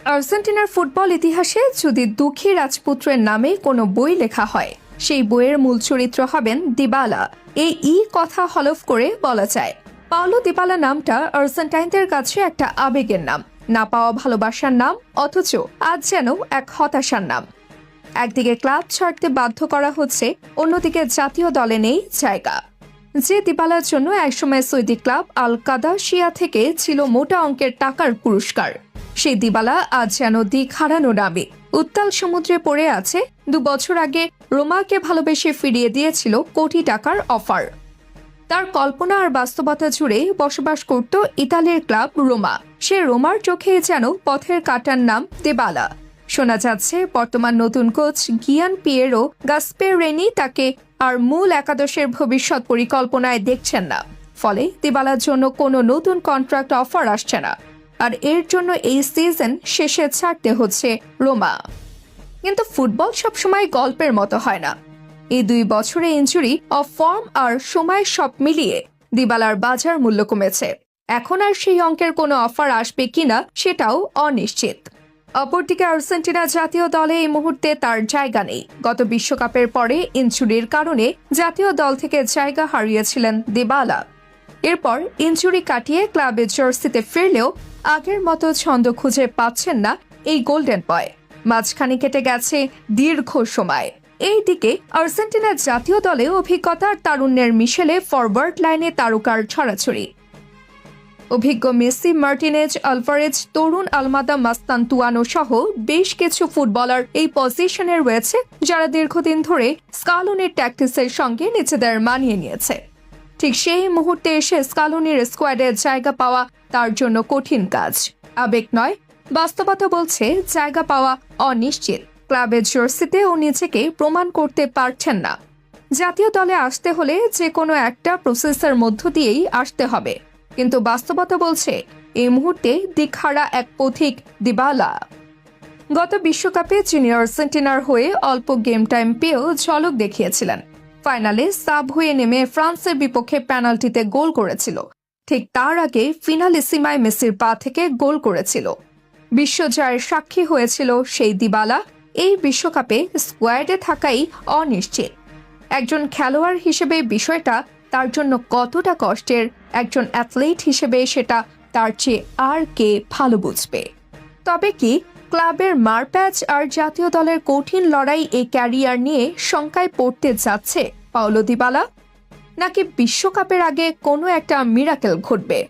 আর্জেন্টিনার ফুটবল ইতিহাসে যদি দুঃখী রাজপুত্রের নামে কোনো বই লেখা হয়, সেই বইয়ের মূল চরিত্র হবেন দিবালা। এই কথা হলফ করে বলা যায়। পাওলো দিবালা নামটা আর্জেন্টাইনদের কাছে একটা আবেগের নাম, না পাওয়া ভালোবাসার নাম, অথচ আজ যেন এক হতাশার নাম। একদিকে ক্লাব ছাড়তে বাধ্য করা হচ্ছে, অন্যদিকে জাতীয় দলে নেই জায়গা। যে দিবালার জন্য একসময় সৌদি ক্লাব আল কাদাসিয়া থেকে ছিল মোটা অঙ্কের টাকার পুরস্কার, সেই দিবালা আজ যেন দিক হারানো নামে উত্তাল সমুদ্রে পড়ে আছে। 2 বছর আগে রোমাকে ভালোবেসে ফিরিয়ে দিয়েছিল কোটি টাকার অফার। তার কল্পনা আর বাস্তবতা জুড়ে বসবাস করত ইতালির ক্লাব রোমা। সে রোমার চোখে যেন পথের কাটার নাম দিবালা। শোনা যাচ্ছে বর্তমান নতুন কোচ গিয়ান পিয়েরো গাসপেরেনি তাকে আর মূল একাদশের ভবিষ্যৎ পরিকল্পনায় দেখছেন না। ফলে দিবালার জন্য কোনো নতুন কন্ট্রাক্ট অফার আসছে না, আর এর জন্য এই সিজন শেষে ছাড়তে হচ্ছে রোমা। কিন্তু ফুটবল সবসময় গল্পের মতো হয় না। এই 2 বছরে ইনজুরি, অফ ফর্ম আর সময় সব মিলিয়ে দিবালার বাজার মূল্য কমেছে। এখন আর সেই অঙ্কের কোনো অফার আসবে কিনা সেটাও অনিশ্চিত। অপরদিকে আর্জেন্টিনা জাতীয় দলে এই মুহূর্তে তার জায়গা নেই। গত বিশ্বকাপের পরে ইনজুরির কারণে জাতীয় দল থেকে জায়গা হারিয়েছিলেন দিবালা। এরপর ইনজুরি কাটিয়ে ক্লাবের জার্সিতে ফিরলেও আগের মতো ছন্দ খুঁজে পাচ্ছেন না এই গোল্ডেন বয়। মাঝখানে কেটে গেছে দীর্ঘ সময়। এইদিকে আর্জেন্টিনার জাতীয় দলে অভিজ্ঞতার তারুণ্যের মিশেলে ফরওয়ার্ড লাইনে তারকার ছড়াছড়ি। অভিজ্ঞ মেসি, মার্টিনেজ, আলভারেজ, তরুণ আলমাদা মাস্তান্তুয়ানো সহ বেশ কিছু ফুটবলার এই পজিশনে রয়েছে, যারা দীর্ঘদিন ধরে স্কালোনির ট্যাকটিক্সের সঙ্গে নিজেদের মানিয়ে নিয়েছে। ঠিক সেই মুহূর্তে এসে স্কালোনির স্কোয়াডে জায়গা পাওয়া তার জন্য কঠিন কাজ। আবেগ নয়, বাস্তবতা বলছে জায়গা পাওয়া অনিশ্চিত। ক্লাবের জার্সিতে ও নিজেকে প্রমাণ করতে পারছেন না। জাতীয় দলে আসতে হলে যে কোনো একটা প্রসেসের মধ্য দিয়েই আসতে হবে, কিন্তু বাস্তবতা বলছে এই মুহূর্তে দিকহারা এক পথিক দিবালা। গত বিশ্বকাপে যিনি আর্জেন্টিনার হয়ে অল্প গেম টাইম পেয়েও ঝলক দেখিয়েছিলেন। ফাইনালে সাব হয়ে নেমে ফ্রান্সের বিপক্ষে পেনাল্টিতে গোল করেছিল। ঠিক তার আগে ফিনালিসিমায় মেসির পা থেকে গোল করেছিল। বিশ্বজয়ের সাক্ষী হয়েছিল সেই দিবালা। এই বিশ্বকাপে স্কোয়াডে থাকাই অনিশ্চিত। একজন খেলোয়াড় হিসেবে বিষয়টা তার জন্য কতটা কষ্টের, একজন অ্যাথলিট হিসেবে সেটা তার চেয়ে আর কে ভালো বুঝবে। তবে কি ক্লাবের মারপ্যাচ আর জাতীয় দলের কঠিন লড়াই এই ক্যারিয়ার নিয়ে শঙ্কায় পড়তে যাচ্ছে পাওলো দিবালা? নাকি বিশ্বকাপের আগে কোনো একটা মিরাকেল ঘটবে?